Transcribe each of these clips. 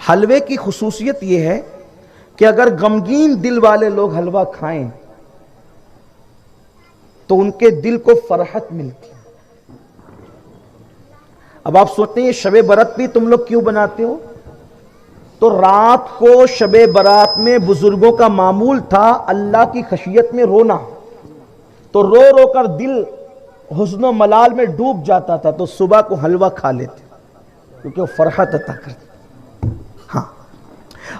حلوے کی خصوصیت یہ ہے کہ اگر غمگین دل والے لوگ حلوہ کھائیں تو ان کے دل کو فرحت ملتی ہے. اب آپ سوچتے ہیں یہ شب برات بھی تم لوگ کیوں بناتے ہو؟ تو رات کو شب برات میں بزرگوں کا معمول تھا اللہ کی خشیت میں رونا، تو رو رو کر دل حزن و ملال میں ڈوب جاتا تھا، تو صبح کو حلوہ کھا لیتے کیونکہ وہ فرحت عطا کرتا. ہاں،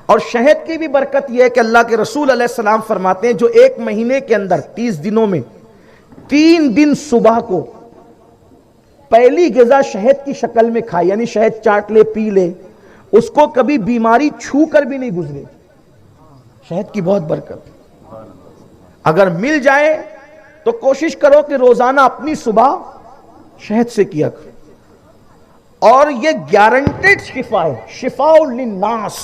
اور شہد کی بھی برکت یہ ہے کہ اللہ کے رسول علیہ السلام فرماتے ہیں جو ایک مہینے کے اندر 30 دنوں میں 3 دن صبح کو پہلی غذا شہد کی شکل میں کھائے، یعنی شہد چاٹ لے پی لے، اس کو کبھی بیماری چھو کر بھی نہیں گزرے. شہد کی بہت برکت. اگر مل جائے تو کوشش کرو کہ روزانہ اپنی صبح شہد سے کیا کرو. اور یہ گارنٹیڈ شفا ہے، شفاء للناس.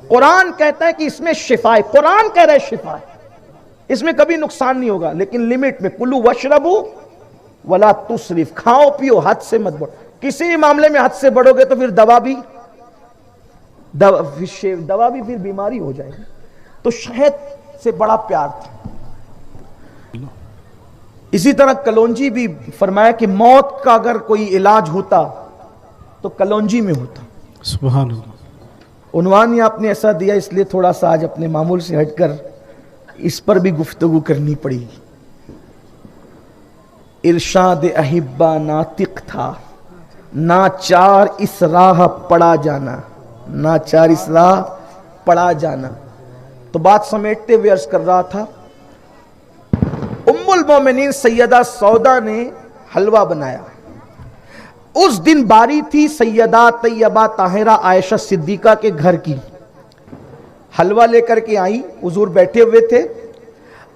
قرآن کہتا ہے کہ اس میں شفا ہے، قرآن کہہ رہا ہے شفا ہے، اس میں کبھی نقصان نہیں ہوگا، لیکن لمٹ میں. کلو وشربو ولا تسرف، کھاؤ پیو حد سے مت بڑھو. کسی بھی معاملے میں حد سے بڑھو گے تو پھر دوا بھی پھر بیماری ہو جائے گی. تو شہد سے بڑا پیار تھا. اسی طرح کلونجی بھی فرمایا کہ موت کا اگر کوئی علاج ہوتا تو کلونجی میں ہوتا. سبحان اللہ. عنوان ہی آپ نے ایسا دیا، اس لیے تھوڑا سا آج اپنے معمول سے ہٹ کر اس پر بھی گفتگو کرنی پڑی. ارشاد احبہ ناطق تھا، ناچار اس راہ پڑا جانا، ناچار اس راہ پڑا جانا. تو بات سمیٹتے ہوئے عرض کر رہا تھا، ام المومنین سیدہ سودا نے حلوہ بنایا. اس دن باری تھی سیدہ طیبہ طاہرہ عائشہ صدیقہ کے گھر کی. حلوہ لے کر کے آئی، حضور بیٹھے ہوئے تھے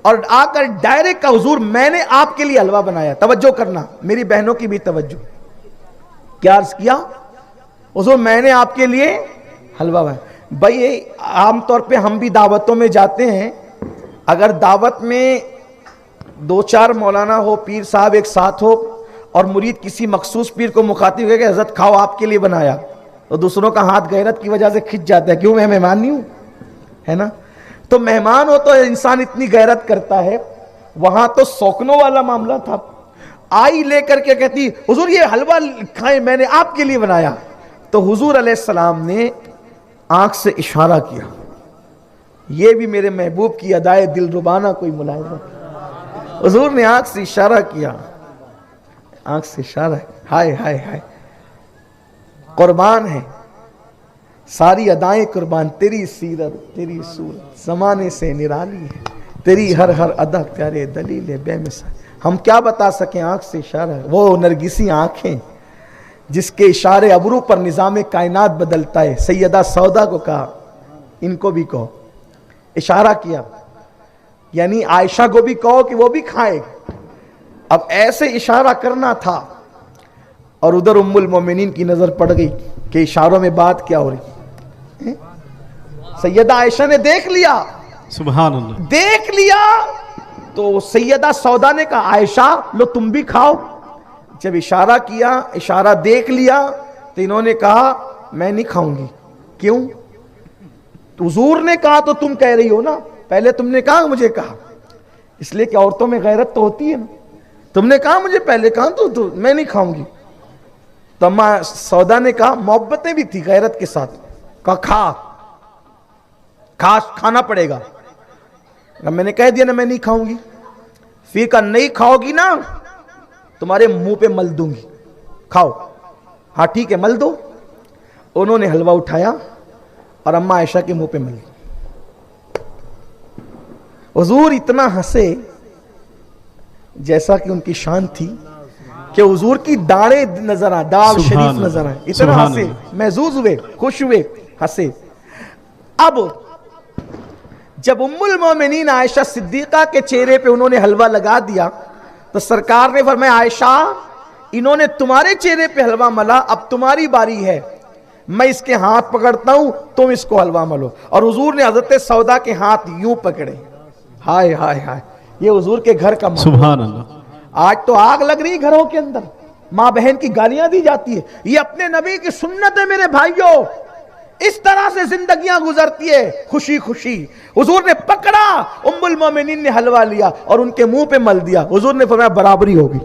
اور آ کر ڈائریکٹ کا حضور میں نے آپ کے لیے حلوہ بنایا. توجہ کرنا، میری بہنوں کی بھی توجہ. کیا عرض کیا؟ حضور میں نے آپ کے لیے حلوہ بنایا. بھائی عام طور پہ ہم بھی دعوتوں میں جاتے ہیں، اگر دعوت میں 2-4 مولانا ہو، پیر صاحب ایک ساتھ ہو اور مرید کسی مخصوص پیر کو مخاطب ہے کہ حضرت کھاؤ آپ کے لیے بنایا، تو دوسروں کا ہاتھ غیرت کی وجہ سے کھنچ جاتا ہے. کیوں؟ میں مہمان نہیں ہوں، ہے نا؟ تو مہمان ہو تو انسان اتنی غیرت کرتا ہے. وہاں تو سوکنوں والا معاملہ تھا. آئی لے کر کے کہتی حضور یہ حلوہ کھائیں، میں نے آپ کے لیے بنایا. تو حضور علیہ السلام نے آنکھ سے اشارہ کیا. یہ بھی میرے محبوب کی ادائے دل ربانہ کوئی ملاحظہ. حضور نے آنکھ سے اشارہ کیا، آنکھ سے اشارہ. ہائے ہائے ہائے، قربان ہے ساری ادائیں قربان، تیری سیرت تیری صورت زمانے سے نرالی ہے، تیری ہر ہر ادا پیارے دلیل بے مثال. ہم کیا بتا سکیں، آنکھ سے اشارہ ہے. وہ نرگسی آنکھیں جس کے اشارے ابرو پر نظام کائنات بدلتا ہے. سیدہ سودا کو کہا ان کو بھی کہو، اشارہ کیا، یعنی عائشہ کو بھی کہو کہ وہ بھی کھائے. اب ایسے اشارہ کرنا تھا اور ادھر ام المومنین کی نظر پڑ گئی کہ اشاروں میں بات کیا ہو رہی. سیدہ عائشہ نے دیکھ لیا، سبحان اللہ، دیکھ لیا. تو سیدہ سودا نے کہا عائشہ لو تم بھی کھاؤ. جب اشارہ کیا، اشارہ دیکھ لیا، تو انہوں نے کہا میں نہیں کھاؤں گی. کیوں؟ حضور نے کہا تو تم کہہ رہی ہو نا، پہلے تم نے کہا مجھے کہا. اس لیے کہ عورتوں میں غیرت تو ہوتی ہے نا. تم نے کہا مجھے پہلے کہا تو میں نہیں کھاؤں گی. تو اما سودا نے کہا، محبتیں بھی تھی غیرت کے ساتھ، کہا کھانا پڑے گا. میں نے کہہ دیا نا میں نہیں کھاؤں گی. پھر کہا نہیں کھاؤ گی نا تمہارے منہ پہ مل دوں گی، کھاؤ. ہاں ٹھیک ہے مل دو. انہوں نے حلوہ اٹھایا اور اما عائشہ کے منہ پہ مل. حضور اتنا ہنسے جیسا کہ ان کی شان تھی کہ حضور کی داڑیں نظر آئے، داڑھ شریف نظر آئے. اتنا ہنسے، محظوظ ہوئے، خوش ہوئے، ہنسے. اب جب ام المومنین عائشہ صدیقہ کے چہرے پہ انہوں نے حلوہ لگا دیا تو سرکار نے فرمایا عائشہ انہوں نے تمہارے چہرے پہ حلوہ ملا، اب تمہاری باری ہے. میں اس کے ہاتھ پکڑتا ہوں، تم اس کو حلوہ ملو. اور حضور نے حضرت سودا کے ہاتھ یوں پکڑے. ہائے ہائے ہائے، یہ حضور کے گھر کا سبحان اللہ. آج تو آگ لگ رہی گھروں کے اندر، ماں بہن کی گالیاں دی جاتی ہے. یہ اپنے نبی کی سنت ہے میرے بھائیوں. اس طرح سے زندگیاں گزرتی ہے خوشی خوشی. حضور نے پکڑا ام المومنین نے حلوہ لیا اور ان کے منہ پہ مل دیا. حضور نے فرمایا برابری ہوگی.